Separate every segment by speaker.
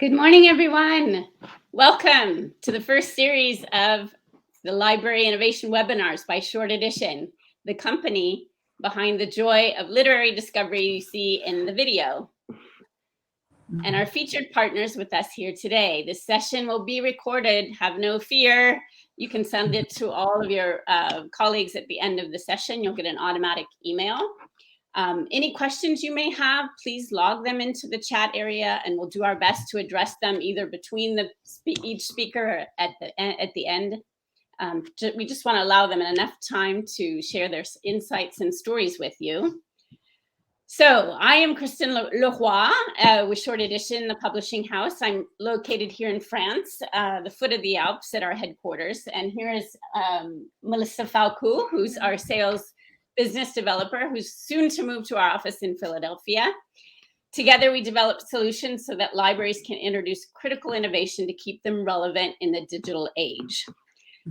Speaker 1: Good morning, everyone. Welcome to the first series of the Library Innovation Webinars by Short Edition, the company behind the joy of literary discovery you see in the video. And our featured partners with us here today. This session will be recorded. Have no fear. You can send it to all of your colleagues at the end of the session. You'll get an automatic email. Any questions you may have, please log them into the chat area and we'll do our best to address them either between each speaker or at the end. We just want to allow them enough time to share their insights and stories with you. So I am Kristen Leroy with Short Edition, the publishing house. I'm located here in France, the foot of the Alps at our headquarters. And here is Melissa Falcou, who's our sales business developer, who's soon to move to our office in Philadelphia. Together, we develop solutions so that libraries can introduce critical innovation to keep them relevant in the digital age.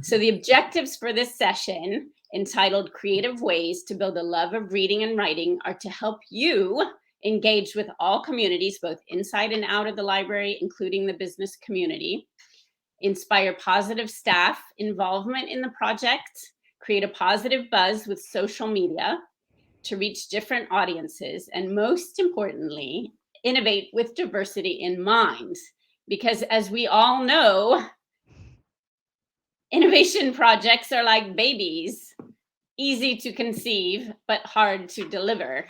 Speaker 1: So the objectives for this session, entitled Creative Ways to Build a Love of Reading and Writing, are to help you engage with all communities, both inside and out of the library, including the business community, inspire positive staff involvement in the project, create a positive buzz with social media to reach different audiences, and most importantly, innovate with diversity in mind. Because as we all know, innovation projects are like babies, easy to conceive, but hard to deliver.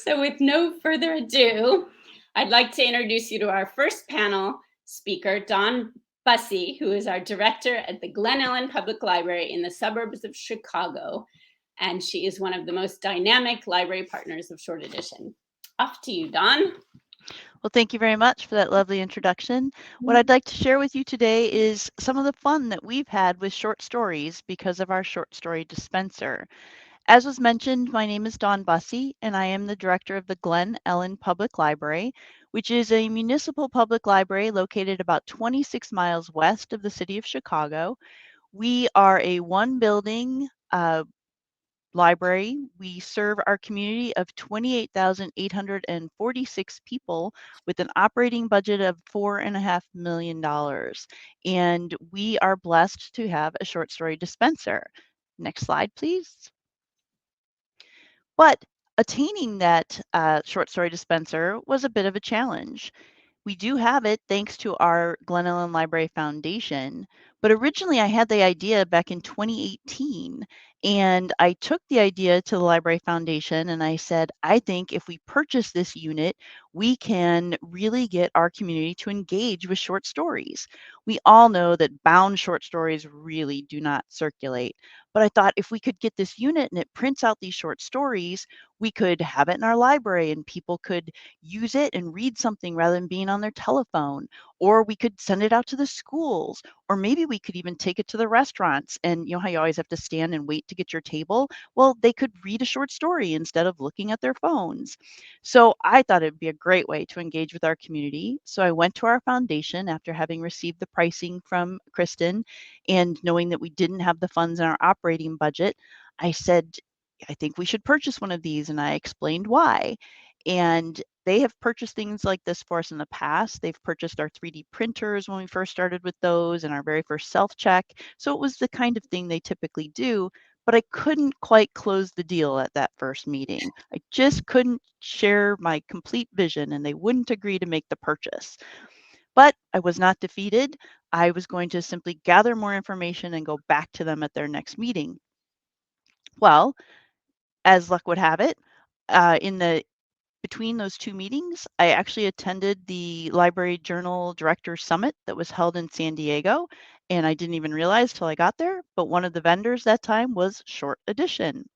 Speaker 1: So with no further ado, I'd like to introduce you to our first panel speaker, Dawn Bussey, who is our director at the Glen Ellyn Public Library in the suburbs of Chicago. And she is one of the most dynamic library partners of Short Edition. Off to you, Dawn.
Speaker 2: Well, thank you very much for that lovely introduction. What I'd like to share with you today is some of the fun that we've had with short stories because of our short story dispenser. As was mentioned, my name is Dawn Bussey, and I am the director of the Glen Ellyn Public Library, which is a municipal public library located about 26 miles west of the city of Chicago. We are a one-building library. We serve our community of 28,846 people with an operating budget of $4.5 million. And we are blessed to have a short story dispenser. Next slide, please. But attaining that short story dispenser was a bit of a challenge. We do have it thanks to our Glen Ellyn Library Foundation, but originally I had the idea back in 2018, and I took the idea to the Library Foundation and I said, I think if we purchase this unit, we can really get our community to engage with short stories. We all know that bound short stories really do not circulate, but I thought if we could get this unit and it prints out these short stories, we could have it in our library and people could use it and read something rather than being on their telephone. Or we could send it out to the schools, or maybe we could even take it to the restaurants. And you know how you always have to stand and wait to get your table? Well, they could read a short story instead of looking at their phones. So I thought it'd be a great way to engage with our community. So I went to our foundation after having received the pricing from Kristen and knowing that we didn't have the funds in our operating budget. I said, I think we should purchase one of these. And I explained why. And they have purchased things like this for us in the past. They've purchased our 3D printers when we first started with those and our very first self-check. So it was the kind of thing they typically do, but I couldn't quite close the deal at that first meeting. I just couldn't share my complete vision and they wouldn't agree to make the purchase. But I was not defeated. I was going to simply gather more information and go back to them at their next meeting. Well, as luck would have it, between those two meetings, I actually attended the Library Journal Director Summit that was held in San Diego, and I didn't even realize till I got there, but one of the vendors that time was Short Edition.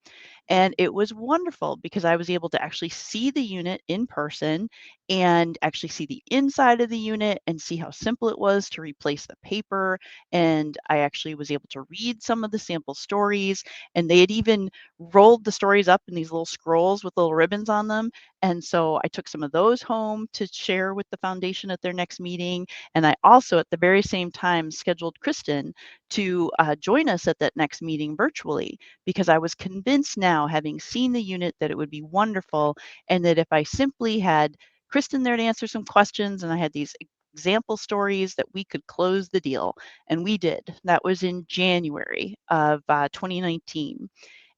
Speaker 2: And it was wonderful because I was able to actually see the unit in person and actually see the inside of the unit and see how simple it was to replace the paper. And I actually was able to read some of the sample stories, and they had even rolled the stories up in these little scrolls with little ribbons on them. And so I took some of those home to share with the foundation at their next meeting. And I also, at the very same time, scheduled Kristen to join us at that next meeting virtually, because I was convinced now, having seen the unit, that it would be wonderful, and that if I simply had Kristen there to answer some questions, and I had these example stories that we could close the deal. And we did. That was in January of 2019.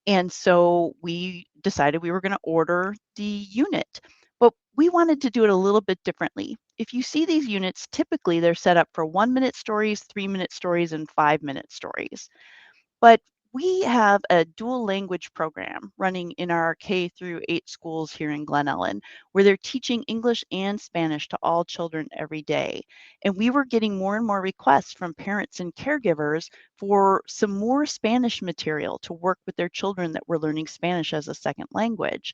Speaker 2: And so we decided we were going to order the unit, but we wanted to do it a little bit differently. If you see these units, typically they're set up for 1-minute stories, 3-minute stories, and 5-minute stories. But we have a dual language program running in our K through 8 schools here in Glen Ellen, where they're teaching English and Spanish to all children every day. And we were getting more and more requests from parents and caregivers for some more Spanish material to work with their children that were learning Spanish as a second language.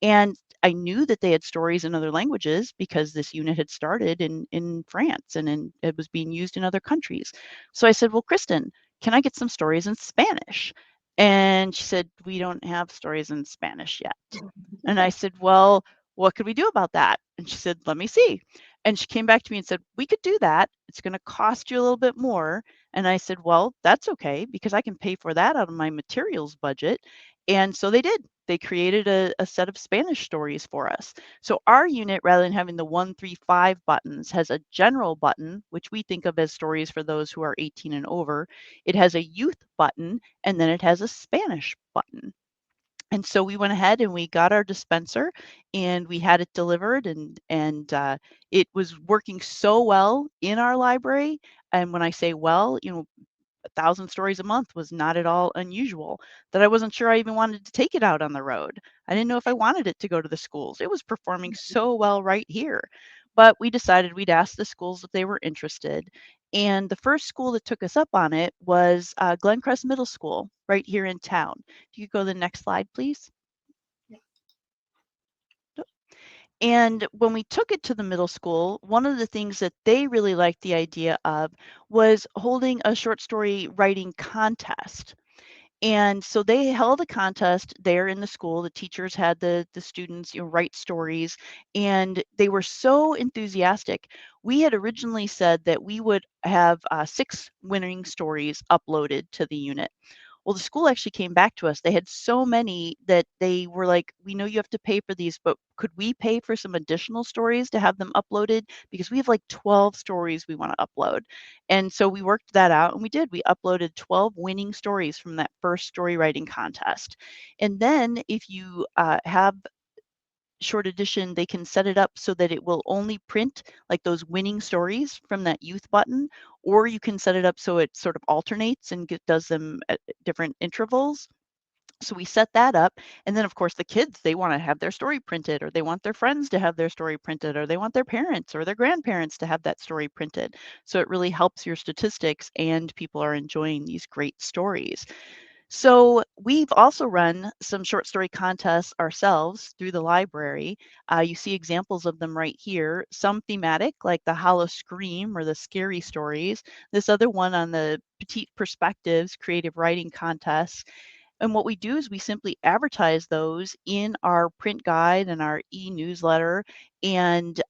Speaker 2: And I knew that they had stories in other languages because this unit had started in France and it was being used in other countries. So I said, well, Kristen, can I get some stories in Spanish? And she said, we don't have stories in Spanish yet. And I said, well, what could we do about that? And she said, let me see. And she came back to me and said, we could do that. It's going to cost you a little bit more. And I said, well, that's okay, because I can pay for that out of my materials budget. And so they did. They created a set of Spanish stories for us. So our unit, rather than having the 1, 3, 5 buttons, has a general button, which we think of as stories for those who are 18 and over. It has a youth button, and then it has a Spanish button. And so we went ahead and we got our dispenser and we had it delivered, and it was working so well in our library. And when I say well, 1,000 stories a month was not at all unusual, that I wasn't sure I even wanted to take it out on the road. I didn't know if I wanted it to go to the schools. It was performing so well right here. But we decided we'd ask the schools if they were interested. And the first school that took us up on it was Glencrest Middle School right here in town. If you could go to the next slide, please. And when we took it to the middle school, one of the things that they really liked the idea of was holding a short story writing contest. And so they held a contest there in the school. The teachers had the students, write stories, and they were so enthusiastic. We had originally said that we would have 6 winning stories uploaded to the unit. Well, the school actually came back to us. They had so many that they were like, we know you have to pay for these, but could we pay for some additional stories to have them uploaded? Because we have like 12 stories we want to upload. And so we worked that out and we did. We uploaded 12 winning stories from that first story writing contest. And then if you have short edition, they can set it up so that it will only print like those winning stories from that youth button, or you can set it up so it sort of alternates and does them at different intervals. So we set that up. And then of course the kids, they want to have their story printed, or they want their friends to have their story printed, or they want their parents or their grandparents to have that story printed. So it really helps your statistics and people are enjoying these great stories. So we've also run some short story contests ourselves through the library. You see examples of them right here, some thematic like the Hollow Scream or the scary stories. This other one on the Petite Perspectives creative writing contests. And what we do is we simply advertise those in our print guide and our e-newsletter, and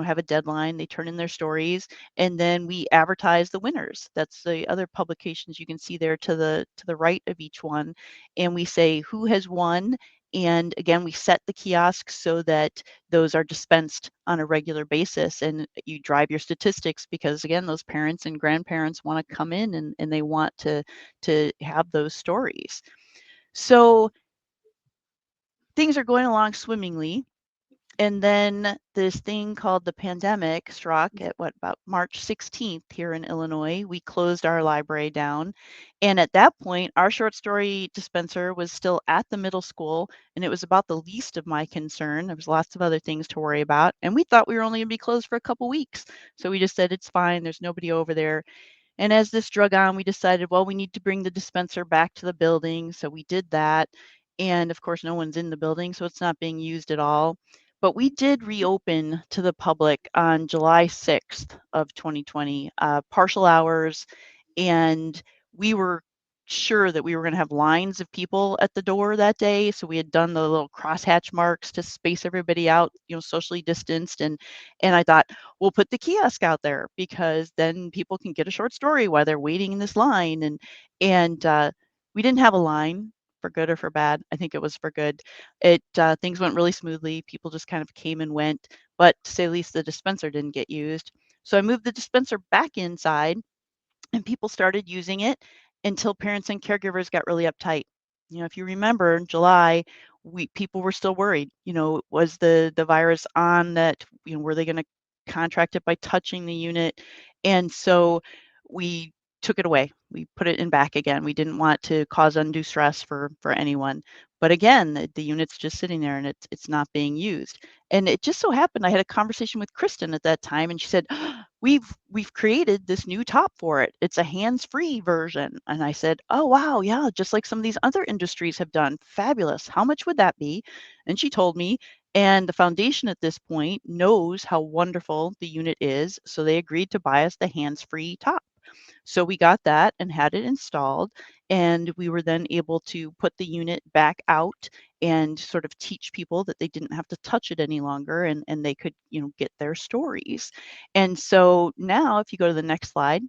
Speaker 2: have a deadline. They turn in their stories, and then we advertise the winners. That's the other publications you can see there to the right of each one. And we say who has won. And again, we set the kiosks so that those are dispensed on a regular basis, and you drive your statistics because again, those parents and grandparents want to come in and they want to have those stories. So things are going along swimmingly. And then this thing called the pandemic struck at about March 16th here in Illinois. We closed our library down. And at that point, our short story dispenser was still at the middle school, and it was about the least of my concern. There was lots of other things to worry about. And we thought we were only going to be closed for a couple weeks. So we just said, it's fine. There's nobody over there. And as this drug on, we decided, well, we need to bring the dispenser back to the building. So we did that. And of course, no one's in the building, so it's not being used at all. But we did reopen to the public on July 6th of 2020, partial hours. And we were sure that we were going to have lines of people at the door that day. So we had done the little crosshatch marks to space everybody out, socially distanced. And I thought, we'll put the kiosk out there because then people can get a short story while they're waiting in this line. And we didn't have a line, for good or for bad. I think it was for good. Things went really smoothly. People just kind of came and went. but to say the least, the dispenser didn't get used. So I moved the dispenser back inside, and people started using it until parents and caregivers got really uptight. If you remember in July, people were still worried. Was the virus on that? Were they going to contract it by touching the unit? And so we took it away. We put it in back again. We didn't want to cause undue stress for anyone. But again, the unit's just sitting there and it's not being used. And it just so happened I had a conversation with Kristen at that time, and she said, we've created this new top for it. It's a hands-free version. And I said, oh wow, yeah, just like some of these other industries have done. Fabulous. How much would that be? And she told me, and the foundation at this point knows how wonderful the unit is, so they agreed to buy us the hands-free top. So we got that and had it installed, and we were then able to put the unit back out and sort of teach people that they didn't have to touch it any longer, and they could, get their stories. And so now if you go to the next slide,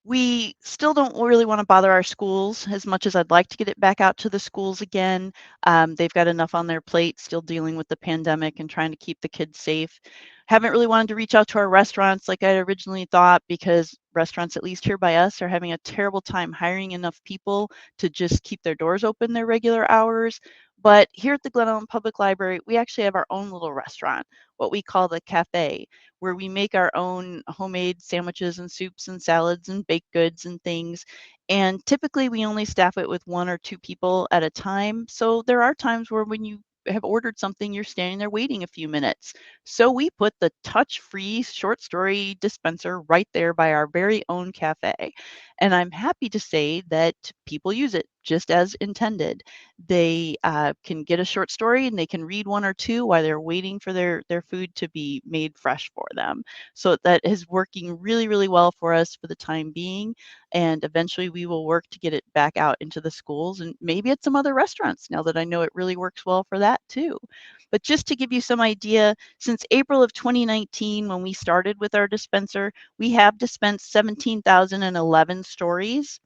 Speaker 2: we still don't really want to bother our schools as much as I'd like to get it back out to the schools again. They've got enough on their plate still dealing with the pandemic and trying to keep the kids safe. Haven't really wanted to reach out to our restaurants like I originally thought, because restaurants, at least here by us, are having a terrible time hiring enough people to just keep their doors open their regular hours. But here at the Glen Ellyn Public Library, we actually have our own little restaurant, what we call the cafe, where we make our own homemade sandwiches and soups and salads and baked goods and things. And typically we only staff it with 1 or 2 people at a time. So there are times where when you have ordered something, you're standing there waiting a few minutes. So we put the touch-free short story dispenser right there by our very own cafe. And I'm happy to say that people use it just as intended. They can get a short story and they can read 1 or 2 while they're waiting for their food to be made fresh for them. So that is working really, really well for us for the time being. And eventually we will work to get it back out into the schools and maybe at some other restaurants, now that I know it really works well for that too. But just to give you some idea, since April of 2019, when we started with our dispenser, we have dispensed 17,011 stories.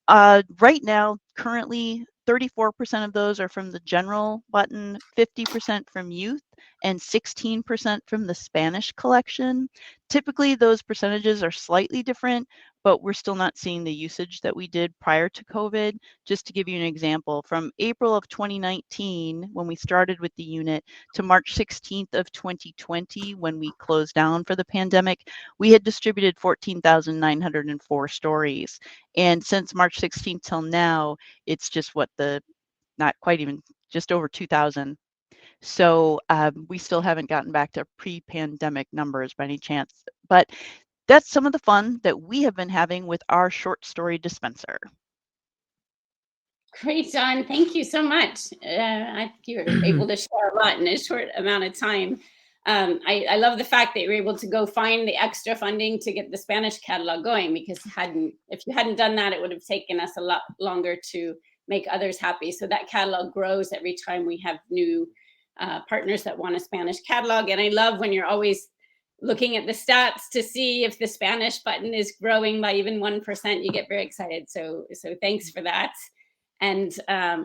Speaker 2: Right now, currently, 34% of those are from the general button, 50% from youth, and 16% from the Spanish collection. Typically, those percentages are slightly different, but we're still not seeing the usage that we did prior to COVID. Just to give you an example, from April of 2019, when we started with the unit, to March 16th of 2020, when we closed down for the pandemic, we had distributed 14,904 stories. And since March 16th till now, it's just not quite even, just over 2,000. So we still haven't gotten back to pre-pandemic numbers by any chance. But that's some of the fun that we have been having with our short story dispenser.
Speaker 1: Great, Dawn. Thank you so much. I think you were able to share a lot in a short amount of time. I love the fact that you were able to go find the extra funding to get the Spanish catalog going, because if you hadn't done that, it would have taken us a lot longer to make others happy. So that catalog grows every time we have new partners that want a Spanish catalog. And I love when you're always looking at the stats to see if the Spanish button is growing by even 1%. You get very excited. So thanks for that. And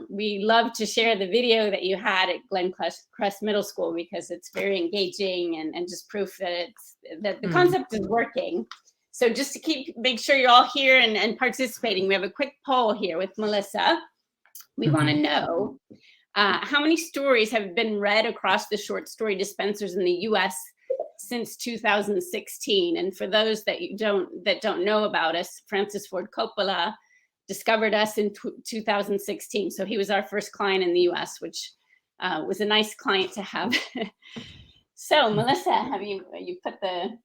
Speaker 1: we love to share the video that you had at Glencrest Middle School, because it's very engaging and just proof that the concept is working. So just to make sure you're all here and participating, we have a quick poll here with Melissa. We want to know how many stories have been read across the short story dispensers in the US since 2016. And for those that don't know about us, Francis Ford Coppola discovered us in 2016. So he was our first client in the US, which was a nice client to have. So Melissa, have you put the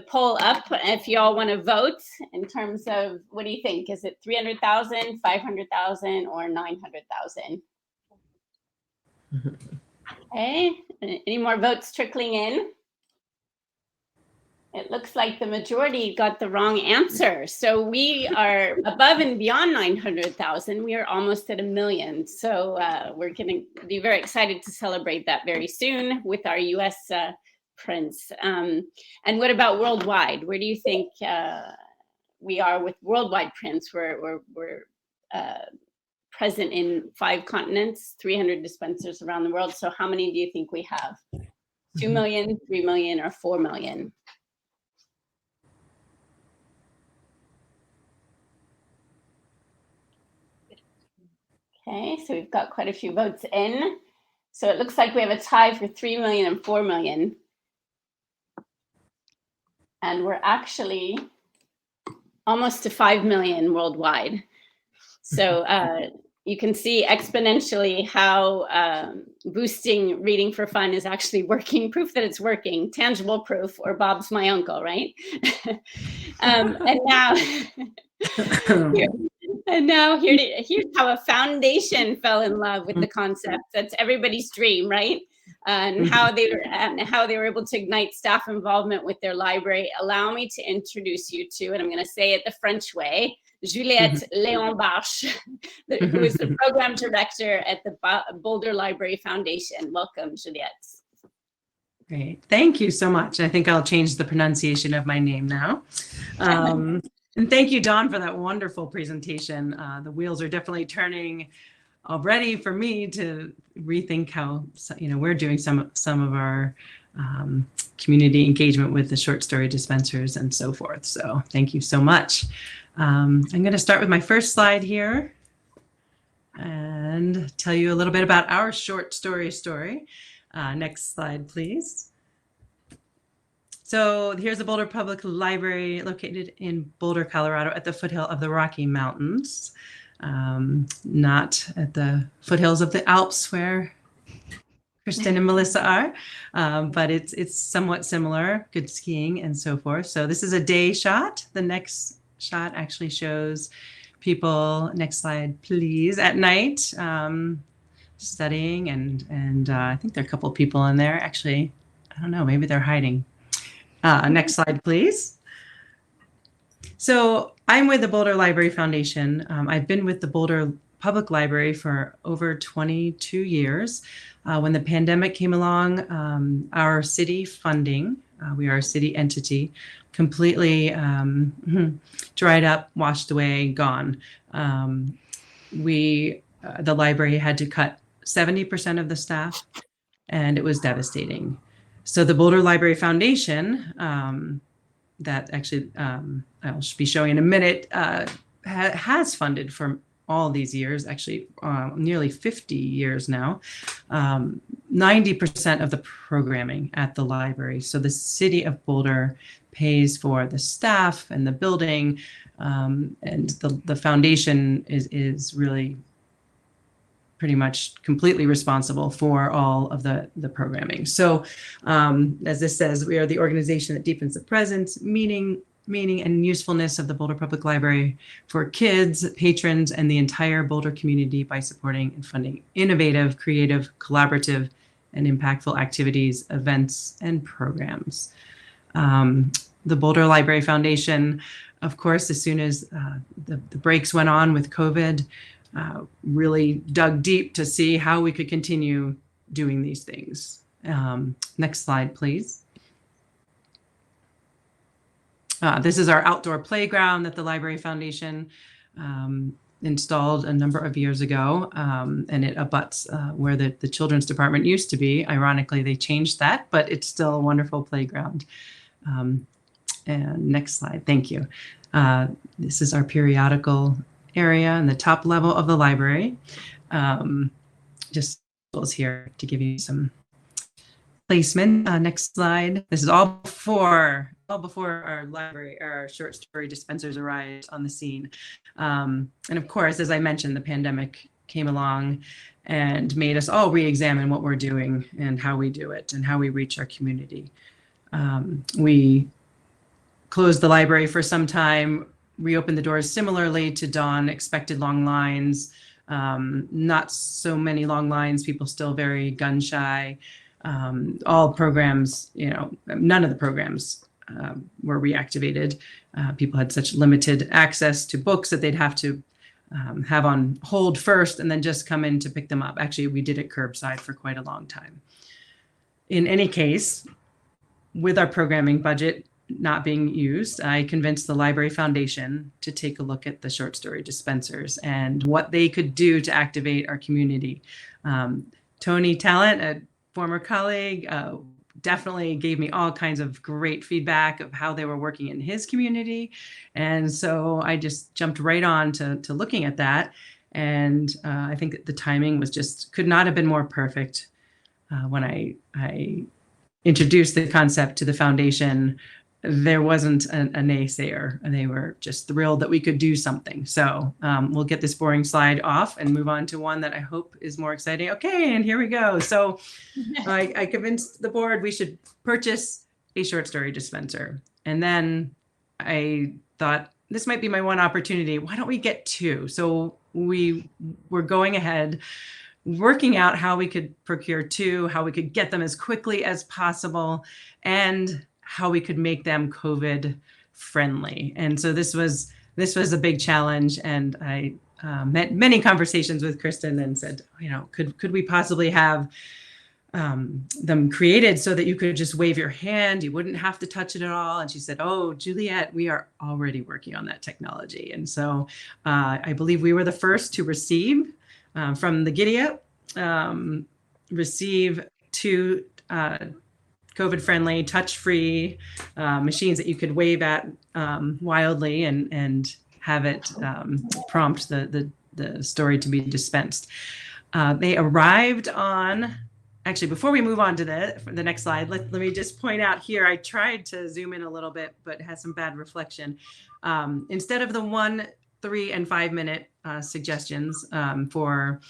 Speaker 1: poll up? If you all want to vote in terms of, what do you think? Is it 300,000, 500,000, or 900,000? Okay, any more votes trickling in? It looks like the majority got the wrong answer. So we are above and beyond 900,000. We are almost at 1 million. So we're going to be very excited to celebrate that very soon with our US prints. And what about worldwide? Where do you think we are with worldwide prints? We're present in 5 continents, 300 dispensers around the world. So how many do you think we have? 2 million, 3 million, or 4 million? Okay, so we've got quite a few votes in. So it looks like we have a tie for 3 million and 4 million. And we're actually almost to 5 million worldwide. So you can see exponentially how boosting reading for fun is actually working, proof that it's working, tangible proof, or Bob's my uncle, right? And now, here's how a foundation fell in love with the concept. That's everybody's dream, right? And how they were able to ignite staff involvement with their library. Allow me to introduce you to, and I'm going to say it the French way, Juliette Léon Barche, who is the program director at the Boulder Library Foundation. Welcome, Juliette.
Speaker 3: Great. Thank you so much. I think I'll change the pronunciation of my name now. And thank you, Dawn, for that wonderful presentation. The wheels are definitely turning already for me to rethink how, we're doing some of our community engagement with the short story dispensers and so forth. So thank you so much. I'm going to start with my first slide here and tell you a little bit about our short story. Next slide, please. So here's the Boulder Public Library located in Boulder, Colorado at the foothill of the Rocky Mountains. Not at the foothills of the Alps where Kristen and Melissa are, but it's somewhat similar, good skiing and so forth. So this is a day shot. The next shot actually shows people, next slide please, at night studying and I think there are a couple of people in there. Actually, I don't know, maybe they're hiding. Next slide please. So I'm with the Boulder Library Foundation. I've been with the Boulder Public Library for over 22 years. When the pandemic came along, our city funding, we are a city entity, completely dried up, washed away, gone. The library had to cut 70% of the staff, and it was devastating. So the Boulder Library Foundation, that actually I'll be showing in a minute, has funded for all these years, actually nearly 50 years now, 90% of the programming at the library. So the city of Boulder pays for the staff and the building, and the foundation is really pretty much completely responsible for all of the programming. So as this says, we are the organization that deepens the presence, meaning and usefulness of the Boulder Public Library for kids, patrons, and the entire Boulder community by supporting and funding innovative, creative, collaborative, and impactful activities, events, and programs. The Boulder Library Foundation, of course, as soon as the breaks went on with COVID, really dug deep to see how we could continue doing these things. Next slide, please. This is our outdoor playground that the Library Foundation installed a number of years ago, and it abuts where the children's department used to be. Ironically, they changed that, but it's still a wonderful playground. And next slide, thank you. This is our periodical area in the top level of the library. Just here to give you some placement. Next slide. This is all before our library, our short story dispensers arrived on the scene. And of course, as I mentioned, the pandemic came along and made us all re-examine what we're doing and how we do it and how we reach our community. We closed the library for some time, reopened the doors similarly to Dawn, expected long lines, not so many long lines, people still very gun shy. All programs, none of the programs were reactivated. People had such limited access to books that they'd have to have on hold first and then just come in to pick them up. Actually, we did it curbside for quite a long time. In any case, with our programming budget, not being used, I convinced the Library Foundation to take a look at the short story dispensers and what they could do to activate our community. Tony Talent, a former colleague, definitely gave me all kinds of great feedback of how they were working in his community. And so I just jumped right on to looking at that. And I think the timing was just could not have been more perfect. When I introduced the concept to the foundation, there wasn't a naysayer, and they were just thrilled that we could do something. So we'll get this boring slide off and move on to one that I hope is more exciting. Okay, and here we go. So I convinced the board we should purchase a short story dispenser. And then I thought, this might be my one opportunity. Why don't we get two? So we were going ahead, working out how we could procure two, how we could get them as quickly as possible, and how we could make them COVID friendly. And so this was a big challenge. And I met many conversations with Kristen and said, could we possibly have them created so that you could just wave your hand, you wouldn't have to touch it at all? And she said, oh, Juliet, we are already working on that technology. And so I believe we were the first to receive from the Giddy Up, receive two COVID-friendly, touch-free machines that you could wave at wildly and have it prompt the story to be dispensed. They arrived on, actually, before we move on to the next slide, let me just point out here, I tried to zoom in a little bit, but had some bad reflection. Instead of the 1, 3, and 5 minute suggestions for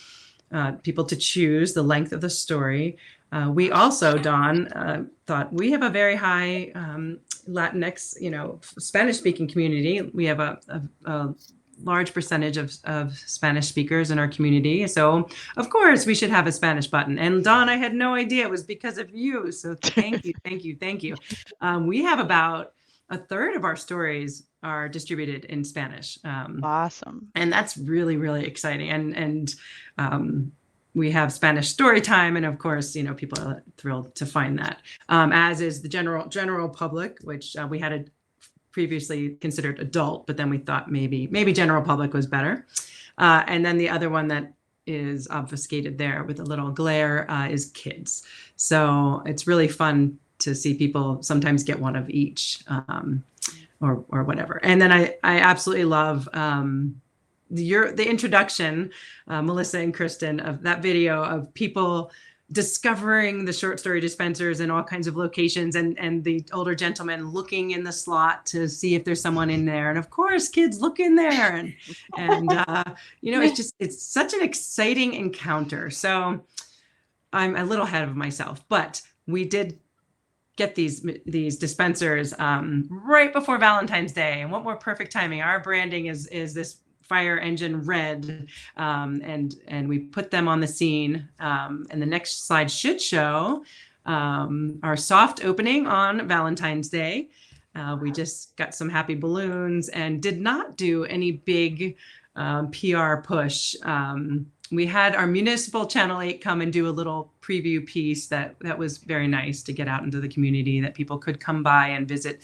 Speaker 3: people to choose the length of the story, we also, Dawn, thought we have a very high Latinx, Spanish-speaking community. We have a large percentage of Spanish speakers in our community. So, of course, we should have a Spanish button. And Dawn, I had no idea it was because of you. So thank you, thank you, thank you. We have about a third of our stories are distributed in Spanish.
Speaker 2: Awesome.
Speaker 3: And that's really, really exciting. And we have Spanish story time, and of course, people are thrilled to find that. As is the general public, which we had previously considered adult, but then we thought maybe general public was better. And then the other one that is obfuscated there with a little glare is kids. So it's really fun to see people sometimes get one of each, or whatever. And then I absolutely love the introduction, Melissa and Kristen, of that video of people discovering the short story dispensers in all kinds of locations, and the older gentleman looking in the slot to see if there's someone in there. And of course, kids look in there, and it's such an exciting encounter. So I'm a little ahead of myself, but we did get these dispensers right before Valentine's Day. And what more perfect timing? Our branding is this fire engine red, and we put them on the scene. And the next slide should show our soft opening on Valentine's Day. We just got some happy balloons and did not do any big PR push. We had our municipal Channel 8 come and do a little preview piece that was very nice to get out into the community, that people could come by and visit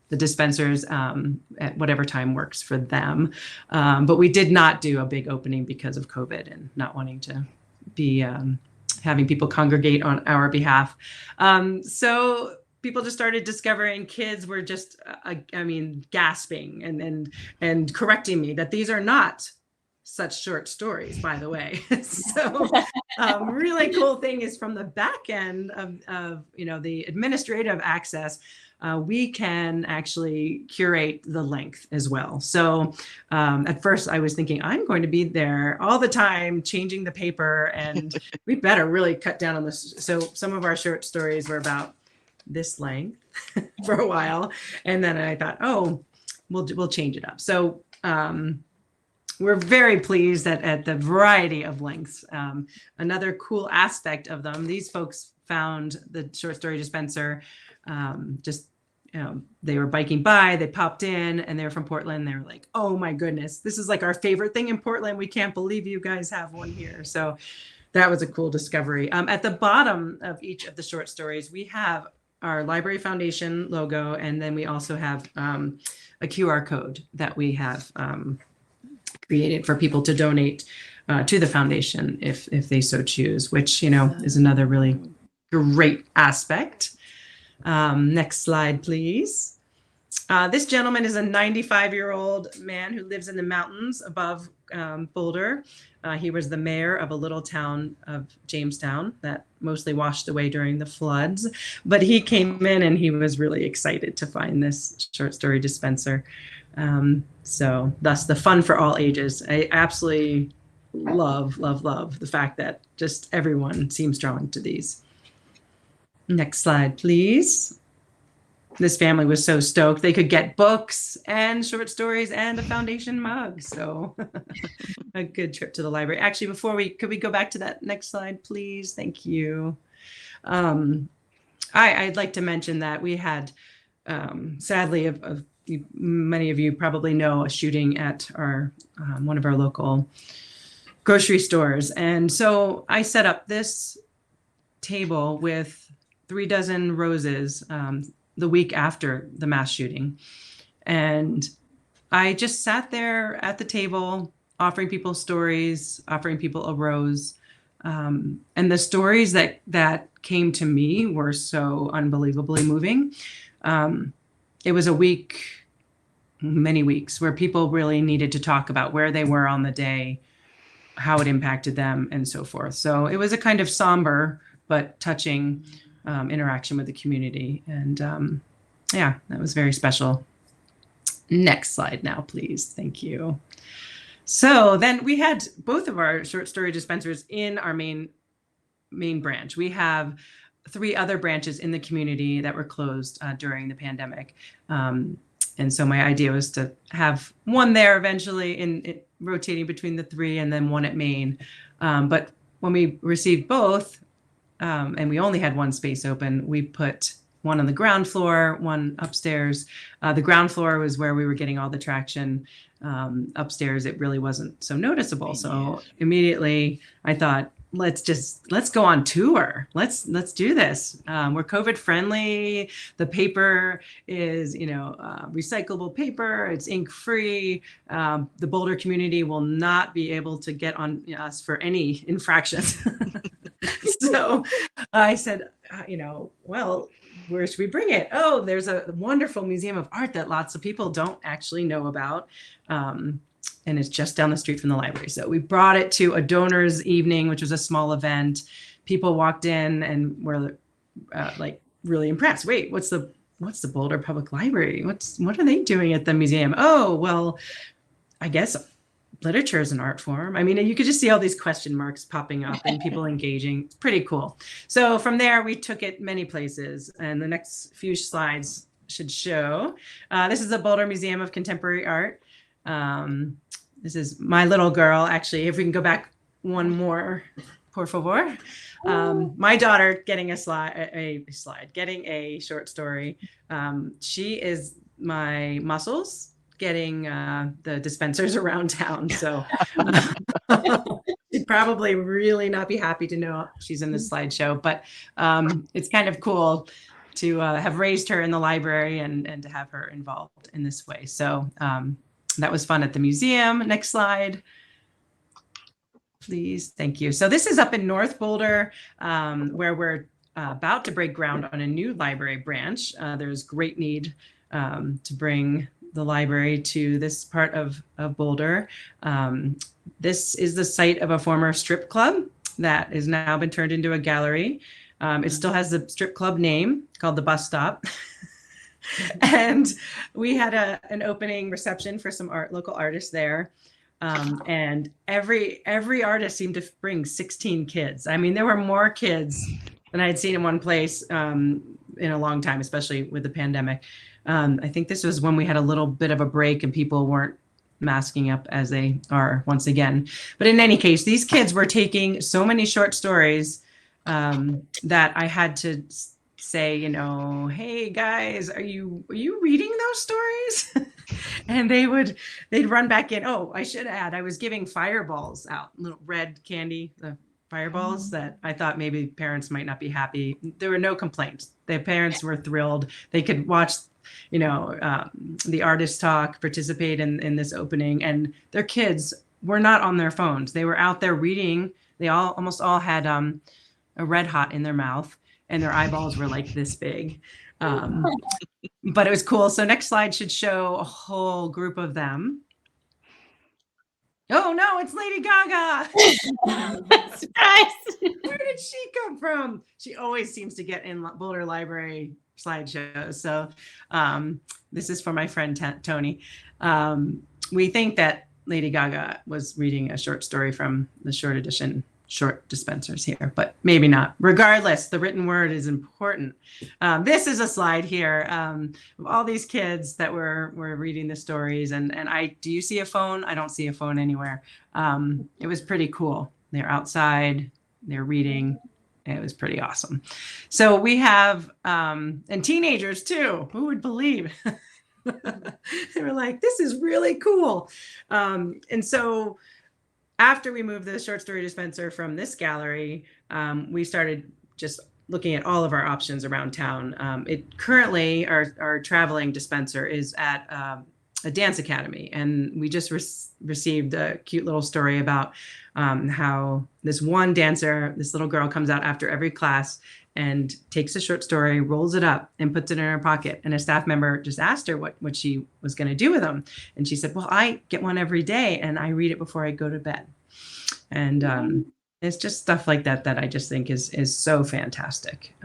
Speaker 3: the dispensers at whatever time works for them. But we did not do a big opening because of COVID and not wanting to be having people congregate on our behalf. So people just started discovering, kids were just, gasping and correcting me that these are not such short stories, by the way. So really cool thing is, from the back end of the administrative access, we can actually curate the length as well. So at first I was thinking, I'm going to be there all the time changing the paper, and we better really cut down on this. So some of our short stories were about this length for a while, and then I thought, oh, we'll change it up. So we're very pleased at the variety of lengths. Another cool aspect of them, these folks found the short story dispenser they were biking by, they popped in, and they were from Portland. They were like, oh my goodness, this is like our favorite thing in Portland. We can't believe you guys have one here. So that was a cool discovery. At the bottom of each of the short stories, we have our Library Foundation logo, and then we also have a QR code that we have created for people to donate to the foundation if they so choose, which, you know, is another really great aspect. Next slide, please. This gentleman is a 95-year-old man who lives in the mountains above Boulder. He was the mayor of a little town of Jamestown that mostly washed away during the floods. But he came in and he was really excited to find this short story dispenser. So thus the fun for all ages. I absolutely love the fact that just everyone seems drawn to these. Next slide, please. This family was so stoked they could get books and short stories and a foundation mug. So a good trip to the library. Actually, could we go back to that next slide, please? Thank you. I'd like to mention that we had, sadly, many of you probably know, a shooting at our one of our local grocery stores. And so I set up this table with 3 dozen roses the week after the mass shooting. And I just sat there at the table, offering people stories, offering people a rose. And the stories that came to me were so unbelievably moving. It was a week, many weeks, where people really needed to talk about where they were on the day, how it impacted them, and so forth. So it was a kind of somber but touching interaction with the community. And yeah, that was very special. Next slide now, please. Thank you. So then we had both of our short story dispensers in our main branch. We have 3 other branches in the community that were closed during the pandemic. And so my idea was to have one there eventually, in rotating between the 3, and then one at Main. But when we received both, and we only had one space open, we put one on the ground floor, one upstairs. The ground floor was where we were getting all the traction. Upstairs, it really wasn't so noticeable. So immediately I thought, let's go on tour. Let's do this. We're COVID friendly. The paper is, recyclable paper. It's ink free. The Boulder community will not be able to get on us for any infractions. So I said, well, where should we bring it? Oh, there's a wonderful museum of art that lots of people don't actually know about. And it's just down the street from the library. So we brought it to a donors evening, which was a small event. People walked in and were really impressed. Wait, what's the Boulder Public Library? What are they doing at the museum? Oh, well, I guess literature is an art form. I mean, you could just see all these question marks popping up and people engaging. It's pretty cool. So from there, we took it many places, and the next few slides should show. This is the Boulder Museum of Contemporary Art. This is my little girl. Actually, if we can go back one more, por favor. My daughter getting getting a short story. She is my muscles getting the dispensers around town. So she'd probably really not be happy to know she's in this slideshow, but it's kind of cool to have raised her in the library and to have her involved in this way. So that was fun at the museum. Next slide, please. Thank you. So this is up in North Boulder, where we're about to break ground on a new library branch. There's great need to bring the library to this part of Boulder. This is the site of a former strip club that has now been turned into a gallery. It still has the strip club name, called the Bus Stop. And we had an opening reception for some local artists there. And every artist seemed to bring 16 kids. I mean, there were more kids than I had seen in one place in a long time, especially with the pandemic. I think this was when we had a little bit of a break and people weren't masking up as they are once again. But in any case, these kids were taking so many short stories that I had to say, hey guys, are you reading those stories? And they'd run back in. Oh, I should add, I was giving fireballs out, little red candy, the fireballs that I thought maybe parents might not be happy. There were no complaints. Their parents were thrilled. They could watch, the artist talk, participate in this opening, and their kids were not on their phones. They were out there reading. They almost all had a Red Hot in their mouth, and their eyeballs were like this big. But it was cool. So next slide should show a whole group of them. Oh no, it's Lady Gaga.
Speaker 1: Surprise!
Speaker 3: Where did she come from? She always seems to get in Boulder Library slideshows. So this is for my friend Tony. We think that Lady Gaga was reading a short story from the short edition short dispensers here, but maybe not. Regardless, the written word is important. This is a slide here of all these kids that were reading the stories. And do you see a phone? I don't see a phone anywhere. It was pretty cool. They're outside, they're reading. It was pretty awesome. So we have, and teenagers too, who would believe? They were like, this is really cool. And so after we moved the short story dispenser from this gallery, we started just looking at all of our options around town. It currently, our traveling dispenser is at a dance academy, and we just received a cute little story about how this one dancer, this little girl, comes out after every class and takes a short story, rolls it up, and puts it in her pocket. And a staff member just asked her what she was going to do with them. And she said, well, I get one every day, and I read it before I go to bed. And it's just stuff like that that I just think is so fantastic.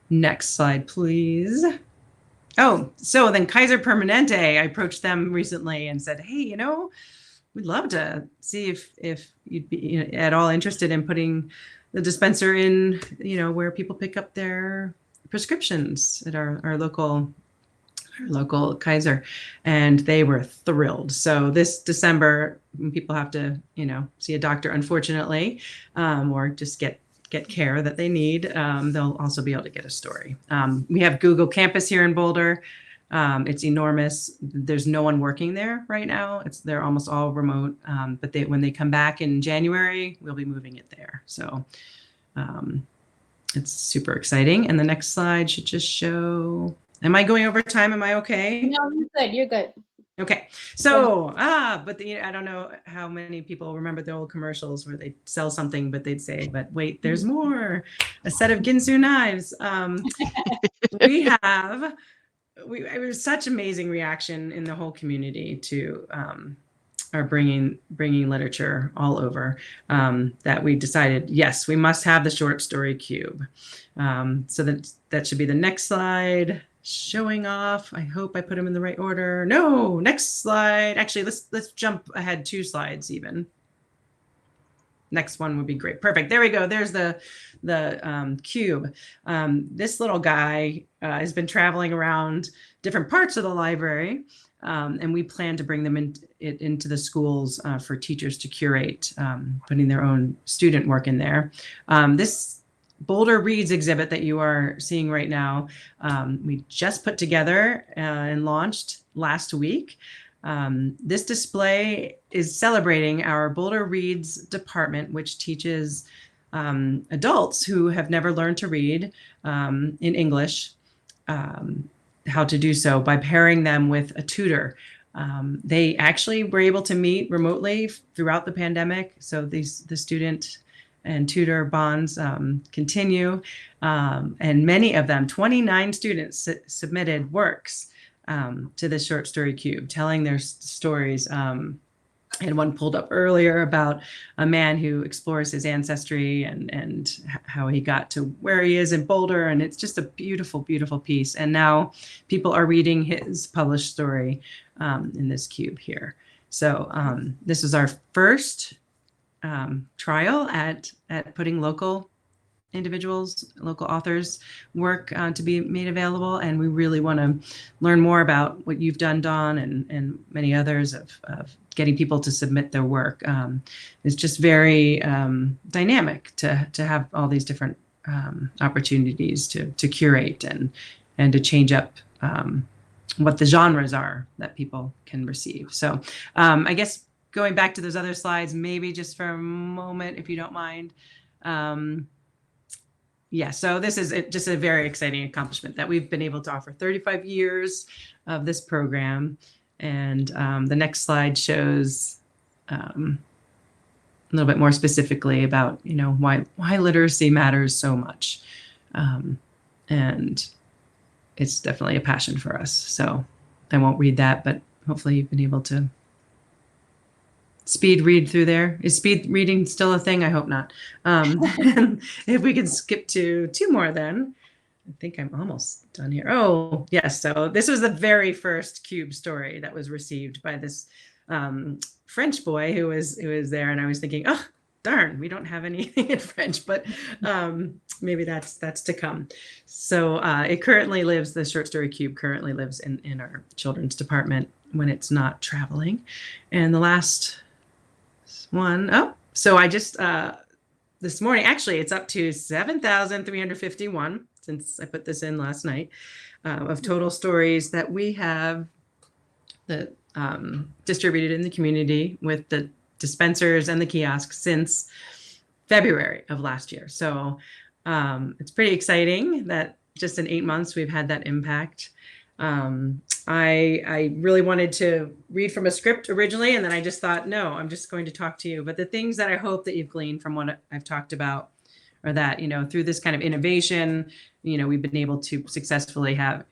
Speaker 3: Next slide, please. Oh, so then Kaiser Permanente, I approached them recently and said, hey, we'd love to see if you'd be at all interested in putting the dispenser in, where people pick up their prescriptions at our local Kaiser, and they were thrilled. So this December, when people have to, see a doctor, unfortunately, or just get care that they need, they'll also be able to get a story. We have Google Campus here in Boulder. It's enormous. There's no one working there right now. They're almost all remote. But when they come back in January, we'll be moving it there. So it's super exciting. And the next slide should just show. Am I going over time? Am I okay?
Speaker 1: No, you're good. You're good.
Speaker 3: Okay. So, but I don't know how many people remember the old commercials where they'd sell something, but they'd say, but wait, there's more. A set of Ginsu knives. It was such amazing reaction in the whole community to our bringing literature all over, that we decided, yes, we must have the short story cube. So that should be the next slide. Showing off. I hope I put them in the right order. No, next slide. Actually, let's jump ahead 2 slides even. Next one would be great. Perfect. There we go. There's the cube. This little guy has been traveling around different parts of the library, and we plan to bring them into the schools for teachers to curate, putting their own student work in there. This Boulder Reads exhibit that you are seeing right now, we just put together and launched last week. This display is celebrating our Boulder Reads department, which teaches adults who have never learned to read in English, how to do so by pairing them with a tutor. They actually were able to meet remotely throughout the pandemic. So the student and tutor bonds continue. And many of them, 29 students submitted works to the short story cube, telling their stories. And one pulled up earlier about a man who explores his ancestry and how he got to where he is in Boulder. And it's just a beautiful, beautiful piece. And now people are reading his published story in this cube here. So this is our first trial at putting local individuals, local authors' work to be made available. And we really want to learn more about what you've done, Dawn, and many others of getting people to submit their work. It's just very dynamic to have all these different opportunities to curate and to change up what the genres are that people can receive. So I guess going back to those other slides, maybe just for a moment, if you don't mind. Yeah, so this is just a very exciting accomplishment that we've been able to offer 35 years of this program. And the next slide shows a little bit more specifically about, why literacy matters so much. And it's definitely a passion for us. So I won't read that, but hopefully you've been able to speed read through there. Is speed reading still a thing? I hope not. If we can skip to 2 more, then I think I'm almost done here. Oh, yes. So this was the very first CUBE story that was received by this French boy who was there. And I was thinking, oh, darn, we don't have anything in French, but maybe that's to come. So it currently lives, the short story CUBE currently lives in our children's department when it's not traveling. And the last one, so I just, this morning, actually, it's up to 7,351 since I put this in last night of total stories that we have that distributed in the community with the dispensers and the kiosks since February of last year. So it's pretty exciting that just in 8 months we've had that impact. I really wanted to read from a script originally, and then I just thought, no, I'm just going to talk to you. But the things that I hope that you've gleaned from what I've talked about are that, through this kind of innovation, we've been able to successfully have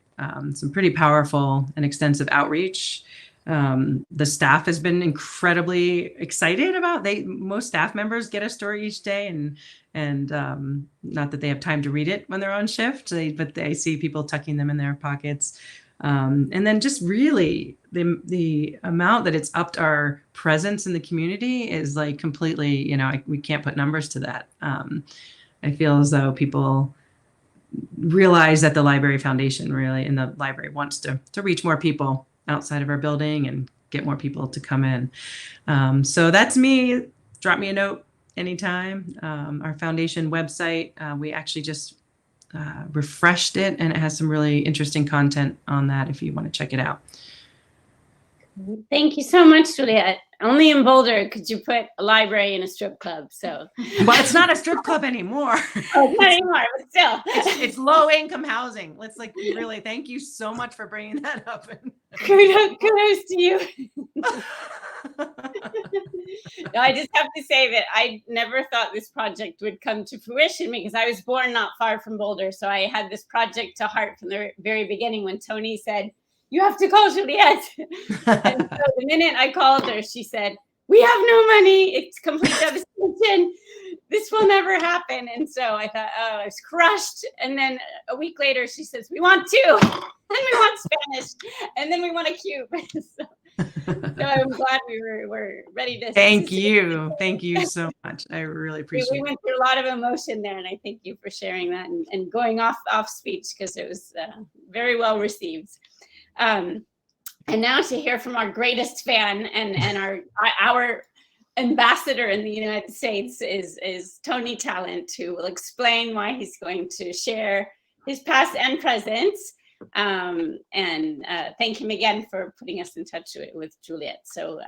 Speaker 3: some pretty powerful and extensive outreach. The staff has been incredibly excited about. Most staff members get a story each day, and not that they have time to read it when they're on shift, but they see people tucking them in their pockets. And then just really the amount that it's upped our presence in the community is like completely, we can't put numbers to that. I feel as though people realize that the Library Foundation really, and the library wants to reach more people outside of our building and get more people to come in. So that's me. Drop me a note anytime. Our foundation website, we actually just refreshed it, and it has some really interesting content on that if you want to check it out.
Speaker 1: Thank you so much, Juliet. Only in Boulder could you put a library in a strip club. So,
Speaker 3: well, it's not a strip club anymore.
Speaker 1: Oh, not anymore, but still,
Speaker 3: it's low income housing. Let's really thank you so much for bringing that up.
Speaker 1: Kudos to you. No, I just have to say that I never thought this project would come to fruition because I was born not far from Boulder. So I had this project to heart from the very beginning when Tony said, "You have to call Juliet." And so the minute I called her, she said, "We have no money. It's complete devastation. This will never happen." And so I thought, oh, I was crushed. And then a week later, she says, "We want 2. And we want Spanish. And then we want a CUBE." So I'm glad we were ready to.
Speaker 3: Thank you. Thank you so much. I really appreciate it.
Speaker 1: We went through a lot of emotion there, and I thank you for sharing that and going off speech because it was very well received. And now to hear from our greatest fan and our ambassador in the United States is Tony Talent, who will explain why he's going to share his past and present. And thank him again for putting us in touch with Juliet. So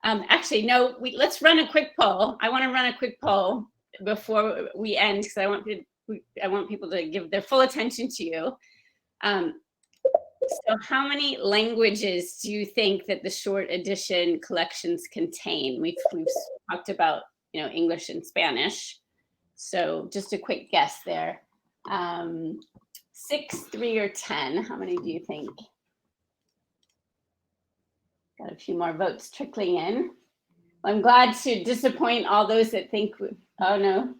Speaker 1: actually, no, let's run a quick poll. I want to run a quick poll before we end because I want people to give their full attention to you. So how many languages do you think that the short edition collections contain? We've talked about, English and Spanish. So just a quick guess there. 6, 3, or 10. How many do you think? Got a few more votes trickling in. Well, I'm glad to disappoint all those that think, oh no.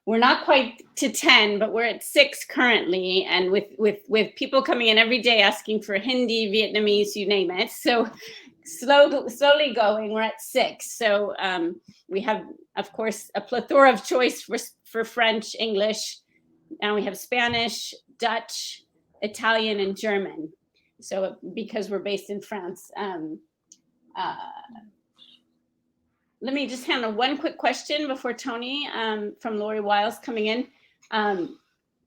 Speaker 1: We're not quite to 10, but we're at 6 currently, and with people coming in every day asking for Hindi, Vietnamese, you name it. So slowly going, we're at 6. So we have, of course, a plethora of choice for French, English. Now we have Spanish, Dutch, Italian, and German. So because we're based in France. Let me just handle one quick question before Tony from Lori Wiles coming in.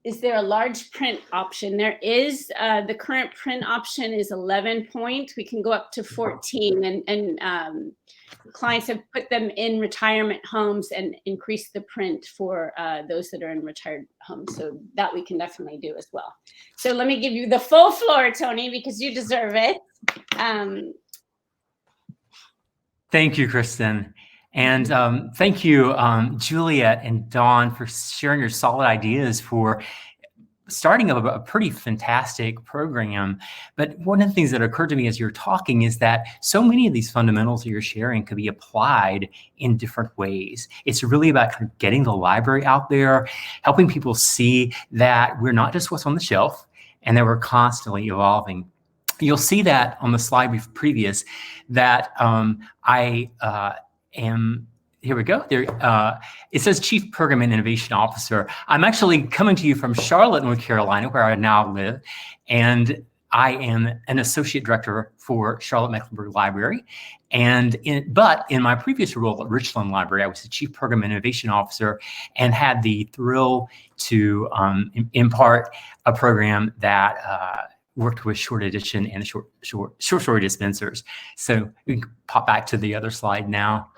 Speaker 1: is there a large print option? There is. The current print option is 11 point. We can go up to 14, and clients have put them in retirement homes and increased the print for those that are in retired homes. So that we can definitely do as well. So let me give you the full floor, Tony, because you deserve it.
Speaker 4: Thank you, Kristen. And thank you, Juliet and Dawn, for sharing your solid ideas for starting a pretty fantastic program. But one of the things that occurred to me as you're talking is that so many of these fundamentals that you're sharing could be applied in different ways. It's really about kind of getting the library out there, helping people see that we're not just what's on the shelf and that we're constantly evolving. You'll see that on the slide previous that I am, here we go. There, it says Chief Program and Innovation Officer. I'm actually coming to you from Charlotte, North Carolina, where I now live, and I am an Associate Director for Charlotte-Mecklenburg Library. But in my previous role at Richland Library, I was the Chief Program and Innovation Officer and had the thrill to impart a program that worked with Short Edition and the short story dispensers. So we can pop back to the other slide now.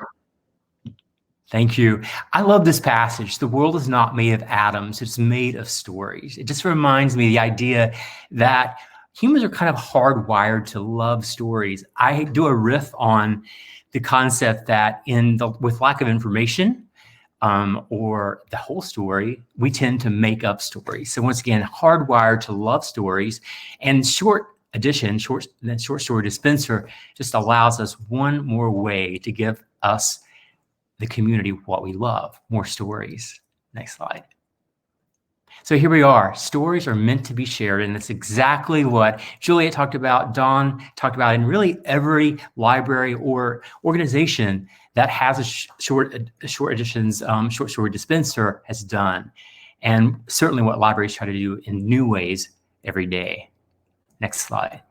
Speaker 4: Thank you. I love this passage. The world is not made of atoms, it's made of stories. It just reminds me of the idea that humans are kind of hardwired to love stories. I do a riff on the concept that with lack of information, or the whole story, we tend to make up stories. So once again, hardwired to love stories, and Short Edition, short story dispenser, just allows us one more way to give us, the community, what we love, more stories. Next slide. So here we are. Stories are meant to be shared, and that's exactly what Juliet talked about, Dawn talked about, and really every library or organization that has a Short Edition's short story dispenser has done, and certainly what libraries try to do in new ways every day. Next slide.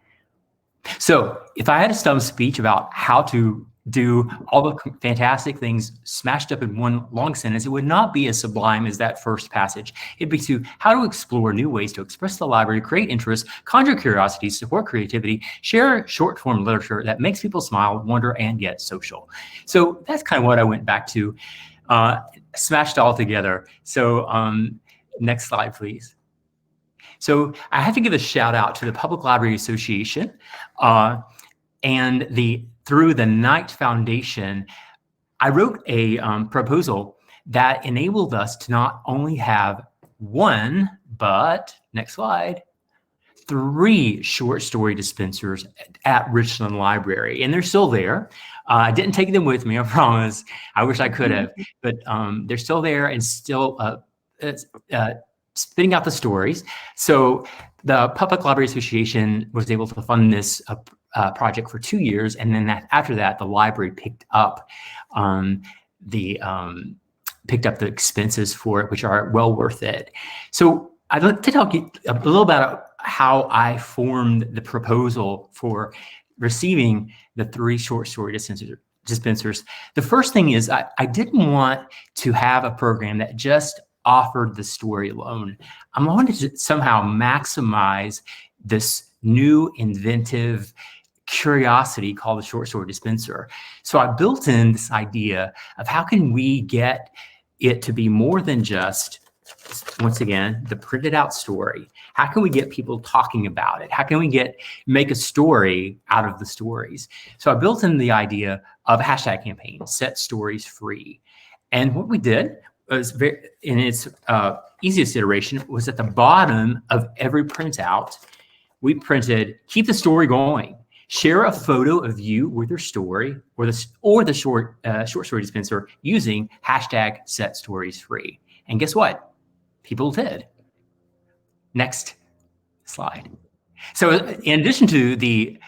Speaker 4: So if I had a stump speech about how to do all the fantastic things smashed up in one long sentence, it would not be as sublime as that first passage. It'd be to how to explore new ways to express the library, create interest, conjure curiosity, support creativity, share short form literature that makes people smile, wonder, and get social. So that's kind of what I went back to, smashed all together. So next slide, please. So I have to give a shout out to the Public Library Association and through the Knight Foundation. I wrote a proposal that enabled us to not only have one, but next slide, 3 short story dispensers at Richland Library, and they're still there. I didn't take them with me, I promise. I wish I could have, but they're still there and still spitting out the stories. So the Public Library Association was able to fund this project for 2 years, and then after that, the library picked up the expenses for it, which are well worth it. So I'd like to talk a little about how I formed the proposal for receiving the 3 short story dispensers. The first thing is I didn't want to have a program that just offered the story alone. I wanted to somehow maximize this new inventive curiosity called the short story dispenser. So I built in this idea of how can we get it to be more than just, once again, the printed out story. How can we get people talking about it? How can we make a story out of the stories? So I built in the idea of a hashtag campaign, Set Stories Free. And what we did was, in its easiest iteration, was at the bottom of every printout, we printed, keep the story going. Share a photo of you with your story or the short story dispenser using hashtag Set Stories Free. And guess what? People did. Next slide. So in addition to the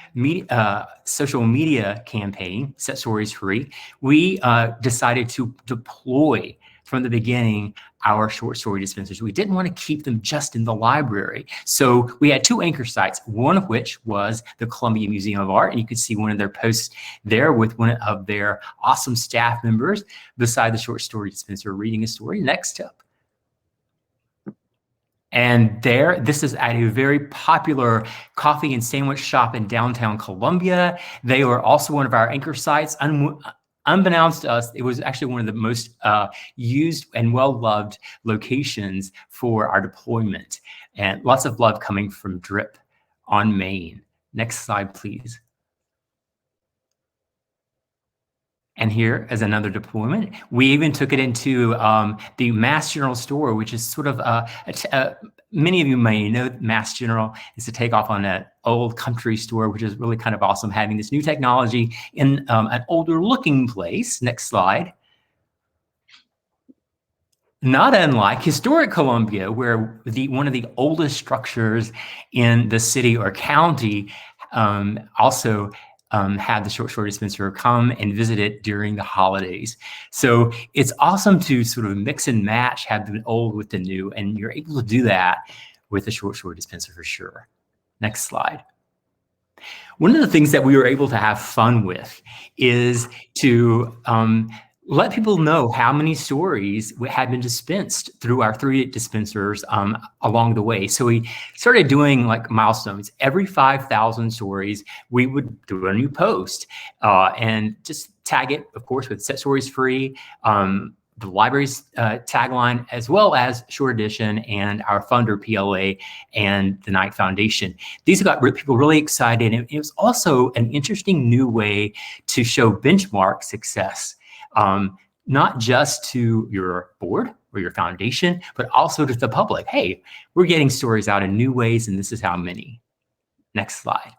Speaker 4: social media campaign, Set Stories Free, we decided to deploy from the beginning our short story dispensers. We didn't want to keep them just in the library. So we had 2 anchor sites, one of which was the Columbia Museum of Art. And you could see one of their posts there with one of their awesome staff members beside the short story dispenser reading a story. Next up. And this is at a very popular coffee and sandwich shop in downtown Columbia. They were also one of our anchor sites. Unbeknownst to us, it was actually one of the most used and well-loved locations for our deployment. And lots of love coming from DRIP on Maine. Next slide, please. And here is another deployment. We even took it into the Mass General store, which is sort of many of you may know Mass General is a takeoff on an old country store, which is really kind of awesome, having this new technology in an older looking place. Next slide. Not unlike historic Columbia, where one of the oldest structures in the city or county also had the short story dispenser come and visit it during the holidays. So it's awesome to sort of mix and match, have the old with the new, and you're able to do that with the short story dispenser for sure. Next slide. One of the things that we were able to have fun with is to let people know how many stories had been dispensed through our 3 dispensers along the way. So we started doing like milestones. Every 5,000 stories, we would do a new post and just tag it, of course, with Set Stories Free, the library's tagline, as well as Short Edition and our funder, PLA, and the Knight Foundation. These got people really excited. And it was also an interesting new way to show benchmark success. Not just to your board or your foundation, but also to the public. Hey, we're getting stories out in new ways, and this is how many. Next slide.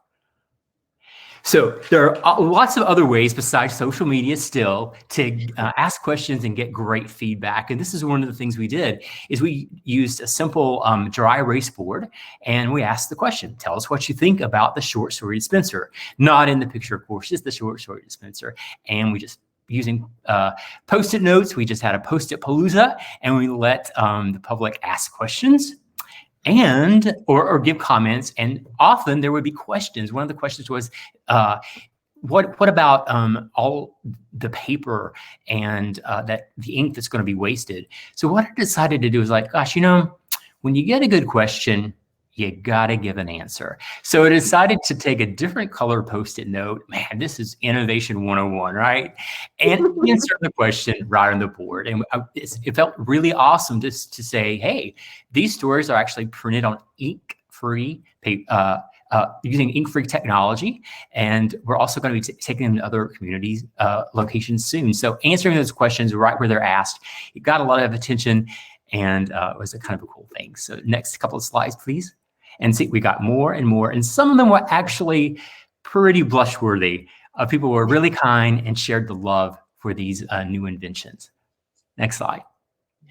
Speaker 4: So there are lots of other ways besides social media still to ask questions and get great feedback. And this is one of the things we did is we used a simple dry erase board, and we asked the question, tell us what you think about the short story dispenser. Not in the picture, of course, just the short story dispenser. And we just using Post-it notes. We just had a Post-it Palooza, and we let the public ask questions and or give comments. And often there would be questions. One of the questions was, what about all the paper and that the ink that's going to be wasted? So what I decided to do is like, gosh, when you get a good question, you gotta give an answer. So I decided to take a different color Post-it note. Man, this is Innovation 101, right? And answer the question right on the board. And it felt really awesome just to say, hey, these stories are actually printed on ink-free paper, using ink-free technology. And we're also going to be taking them to other communities, locations soon. So answering those questions right where they're asked, it got a lot of attention, and it was a kind of a cool thing. So next couple of slides, please. And see, we got more and more, and some of them were actually pretty blush-worthy. People were really kind and shared the love for these new inventions. Next slide.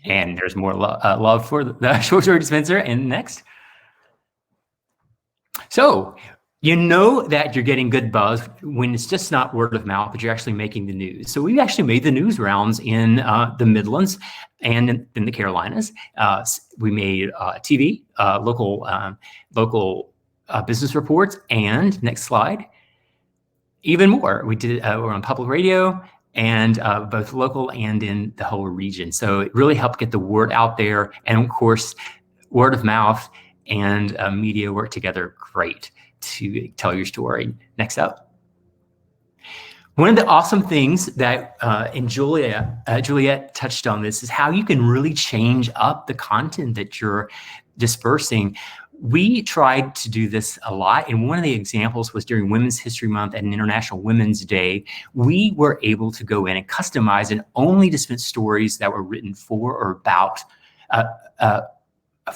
Speaker 4: And there's more love for the short story dispenser. And next. So you know that you're getting good buzz when it's just not word of mouth, but you're actually making the news. So we've actually made the news rounds in the Midlands and in the Carolinas. We made TV, local business reports, and next slide, even more. We did, we're on public radio, and both local and in the whole region. So it really helped get the word out there. And of course, word of mouth and media work together great to tell your story. Next up. One of the awesome things that, and Juliet touched on this, is how you can really change up the content that you're dispersing. We tried to do this a lot, and one of the examples was during Women's History Month and International Women's Day. We were able to go in and customize and only dispense stories that were written for or about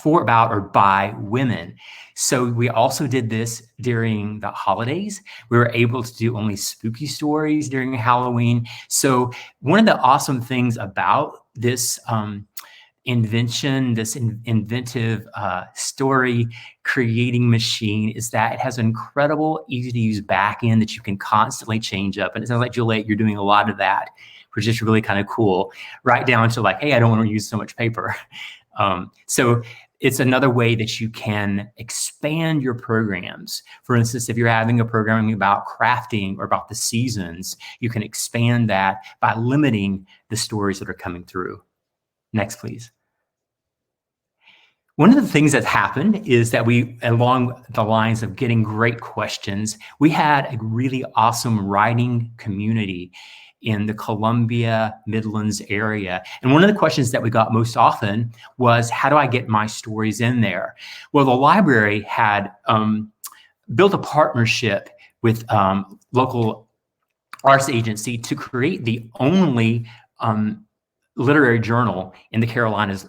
Speaker 4: or by women. So we also did this during the holidays. We were able to do only spooky stories during Halloween. So one of the awesome things about this invention, this inventive story creating machine, is that it has an incredible, easy to use backend that you can constantly change up. And it sounds like, Juliet, you're doing a lot of that, which is really kind of cool, right down to like, hey, I don't want to use so much paper. So it's another way that you can expand your programs. For instance, if you're having a programming about crafting or about the seasons, you can expand that by limiting the stories that are coming through. Next, please. One of the things that's happened is that we, along the lines of getting great questions, we had a really awesome writing community in the Columbia Midlands area. And one of the questions that we got most often was, how do I get my stories in there? Well, the library had built a partnership with local arts agency to create the only literary journal in the Carolinas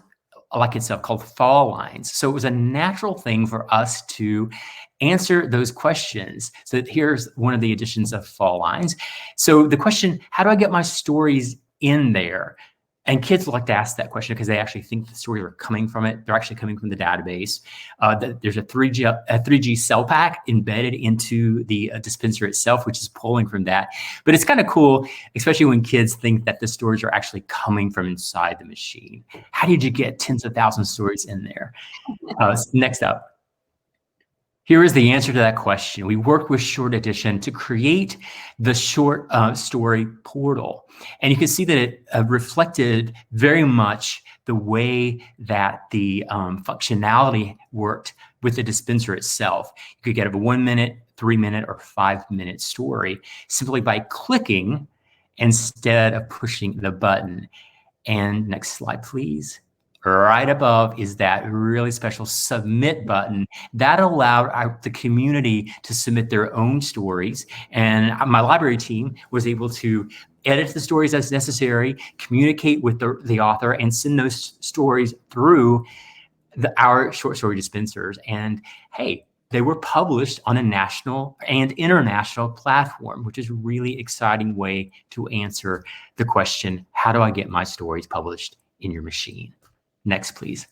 Speaker 4: like itself, called Fall Lines. So it was a natural thing for us to answer those questions. So here's one of the editions of Fall Lines. So the question, how do I get my stories in there? And kids like to ask that question because they actually think the stories are coming from it. They're actually coming from the database. There's a 3G cell pack embedded into the dispenser itself, which is pulling from that. But it's kind of cool, especially when kids think that the stories are actually coming from inside the machine. How did you get tens of thousands of stories in there? Next up. Here is the answer to that question. We worked with Short Edition to create the short story portal. And you can see that it reflected very much the way that the functionality worked with the dispenser itself. You could get a 1 minute, 3 minute, or 5 minute story simply by clicking instead of pushing the button. And next slide, please. Right above is that really special submit button that allowed the community to submit their own stories. And my library team was able to edit the stories as necessary, communicate with the author, and send those stories through our short story dispensers. And hey, they were published on a national and international platform, which is a really exciting way to answer the question, how do I get my stories published in your machine? Next, please.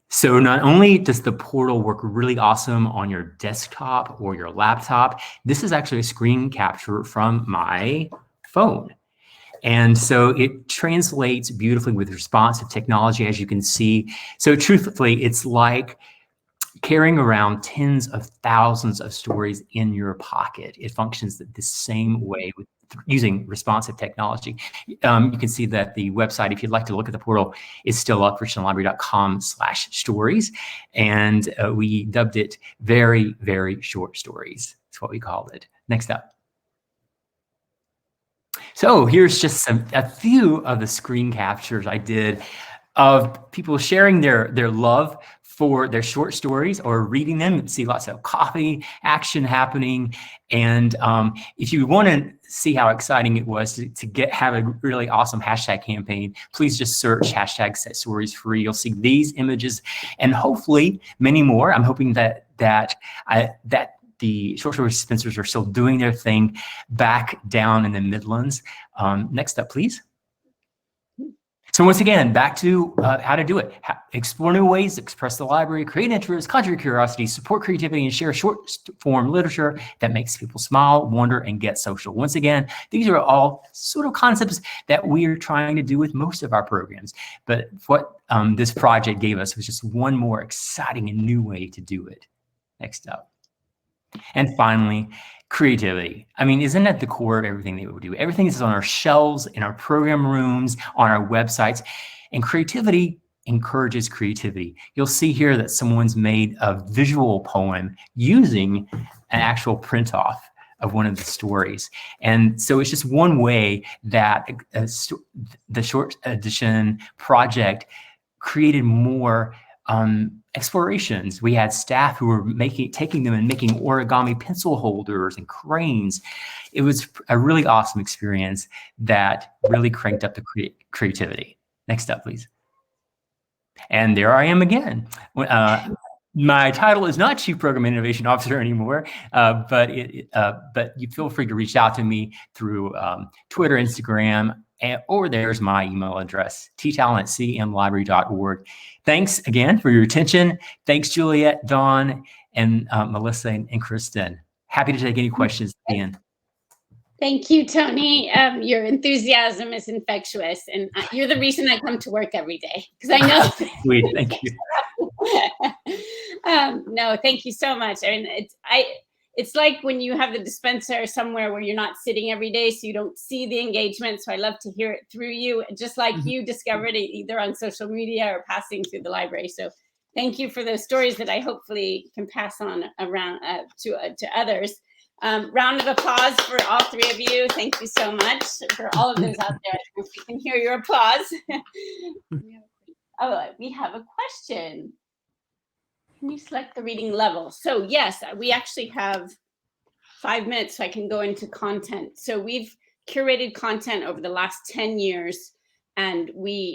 Speaker 4: So not only does the portal work really awesome on your desktop or your laptop, this is actually a screen capture from my phone. And so it translates beautifully with responsive technology, as you can see. So truthfully, it's like carrying around tens of thousands of stories in your pocket. It functions the same way with using responsive technology. You can see that the website, if you'd like to look at the portal, is still up, richlandlibrary.com/stories. And we dubbed it very, very short stories. That's what we called it. Next up. So here's just a few of the screen captures I did of people sharing their love for their short stories or reading them. You can see lots of coffee action happening. And if you want to see how exciting it was to have a really awesome hashtag campaign, please just search hashtag Set Stories Free. You'll see these images and hopefully many more. I'm hoping that the short story dispensers are still doing their thing back down in the Midlands. Next up, please. So once again, back to how to do it. Explore new ways to express the library, create interest, conjure curiosity, support creativity, and share short form literature that makes people smile, wonder, and get social. Once again, these are all sort of concepts that we are trying to do with most of our programs. But what this project gave us was just one more exciting and new way to do it. Next up. And finally, creativity. I mean, isn't that the core of everything that we do? Everything is on our shelves, in our program rooms, on our websites, and creativity encourages creativity. You'll see here that someone's made a visual poem using an actual print off of one of the stories. And so it's just one way that the short edition project created more explorations. We had staff who were taking them and making origami pencil holders and cranes. It was a really awesome experience that really cranked up the creativity. Next up, please. And there I am again. My title is not Chief Program Innovation Officer anymore, but you feel free to reach out to me through Twitter, Instagram, or there's my email address, ttalent@cmlibrary.org. Thanks again for your attention. Thanks, Juliet, Dawn, and Melissa and Kristen. Happy to take any questions at the end.
Speaker 1: Thank you, Tony. Your enthusiasm is infectious, and you're the reason I come to work every day, because I know.
Speaker 4: Sweet, thank you.
Speaker 1: No, thank you so much. I mean, it's like when you have the dispenser somewhere where you're not sitting every day, so you don't see the engagement. So I love to hear it through you, just like you discovered it either on social media or passing through the library. So thank you for those stories that I hopefully can pass on around to others. Round of applause for all three of you. Thank you so much for all of those out there. I don't know if you can hear your applause. Oh, we have a question. Can you select the reading level? So yes, we actually have 5 minutes so I can go into content. So we've curated content over the last 10 years, and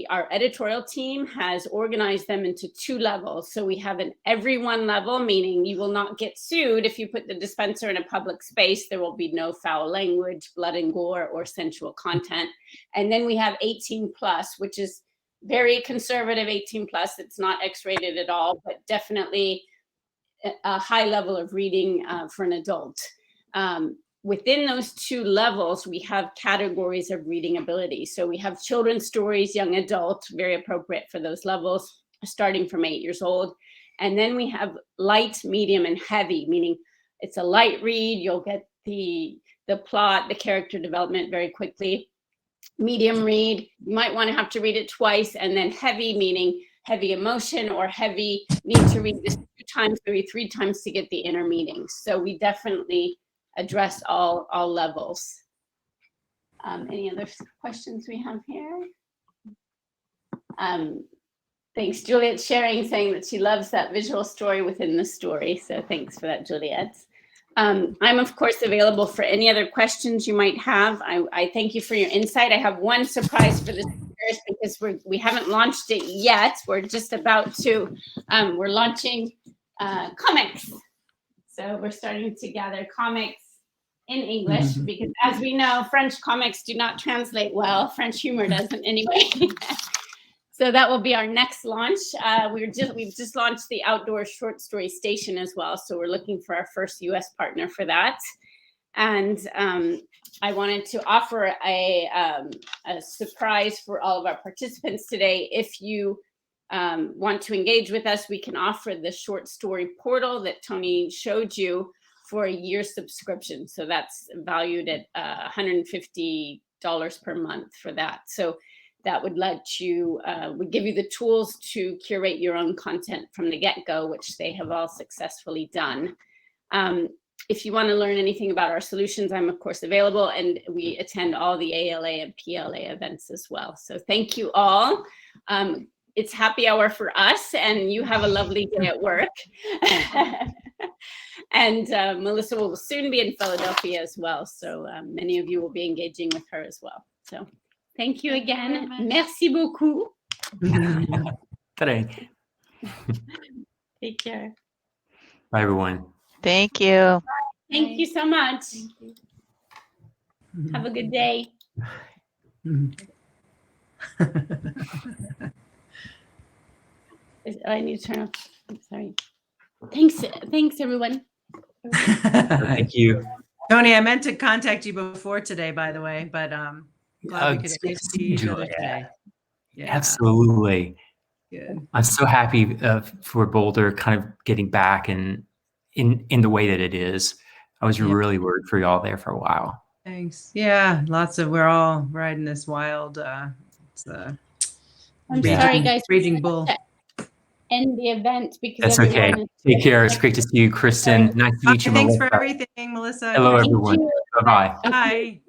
Speaker 1: our editorial team has organized them into 2 levels. So we have an everyone level, meaning you will not get sued if you put the dispenser in a public space. There will be no foul language, blood and gore, or sensual content. And then we have 18 plus, which is very conservative 18 plus. It's not X-rated at all, but definitely a high level of reading for an adult. Within those 2 levels, we have categories of reading ability. So we have children's stories, young adult, very appropriate for those levels, starting from 8 years old. And then we have light, medium, and heavy, meaning it's a light read. You'll get the plot, the character development very quickly. Medium read, you might want to have to read it twice. And then heavy, meaning heavy emotion or heavy, need to read this 2 times, maybe 3 times to get the inner meaning. So we definitely address all levels. Any other questions we have here? Thanks, Juliet sharing, saying that she loves that visual story within the story. So thanks for that, Juliet. I'm of course available for any other questions you might have. I thank you for your insight. I have one surprise for the speakers because we haven't launched it yet. We're just about to, we're launching comics. So we're starting to gather comics in English because, as we know, French comics do not translate well. French humor doesn't anyway. So that will be our next launch. We've just launched the Outdoor Short Story Station as well. So we're looking for our first US partner for that. And I wanted to offer a surprise for all of our participants today. If you want to engage with us, we can offer the short story portal that Tony showed you for a year subscription. So that's valued at $150 per month for that. So that would let you, would give you the tools to curate your own content from the get-go, which they have all successfully done. If you want to learn anything about our solutions, I'm of course available, and we attend all the ALA and PLA events as well. So thank you all. It's happy hour for us, and you have a lovely day at work. And Melissa will soon be in Philadelphia as well. So many of you will be engaging with her as well. So thank you again. Merci beaucoup.
Speaker 4: Today.
Speaker 1: Take care.
Speaker 4: Bye, everyone.
Speaker 2: Thank you.
Speaker 1: Thank you so much. Have a good day. I need to turn off. I'm sorry. Thanks, everyone.
Speaker 4: Thank you.
Speaker 3: Tony, I meant to contact you before today, by the way, but glad we could
Speaker 4: good to
Speaker 3: see
Speaker 4: see
Speaker 3: each
Speaker 4: you,
Speaker 3: other
Speaker 4: Julia.
Speaker 3: today. Yeah,
Speaker 4: Absolutely.
Speaker 3: good.
Speaker 4: I'm so happy for Boulder kind of getting back and in the way that it is. I was
Speaker 3: Yep.
Speaker 4: really worried for y'all there for a while.
Speaker 3: Thanks. Yeah, we're all riding this wild,
Speaker 1: I'm
Speaker 4: Yeah.
Speaker 1: sorry, guys.
Speaker 3: raging bull.
Speaker 1: End the event because
Speaker 4: That's okay.
Speaker 1: everyone is-
Speaker 4: Take care. It's great to see you, Kristen. Nice to meet you,
Speaker 3: Thanks
Speaker 4: Melissa.
Speaker 3: for everything, Melissa.
Speaker 4: Hello,
Speaker 1: Thank
Speaker 4: everyone.
Speaker 1: you.
Speaker 4: Bye-bye.
Speaker 3: Bye.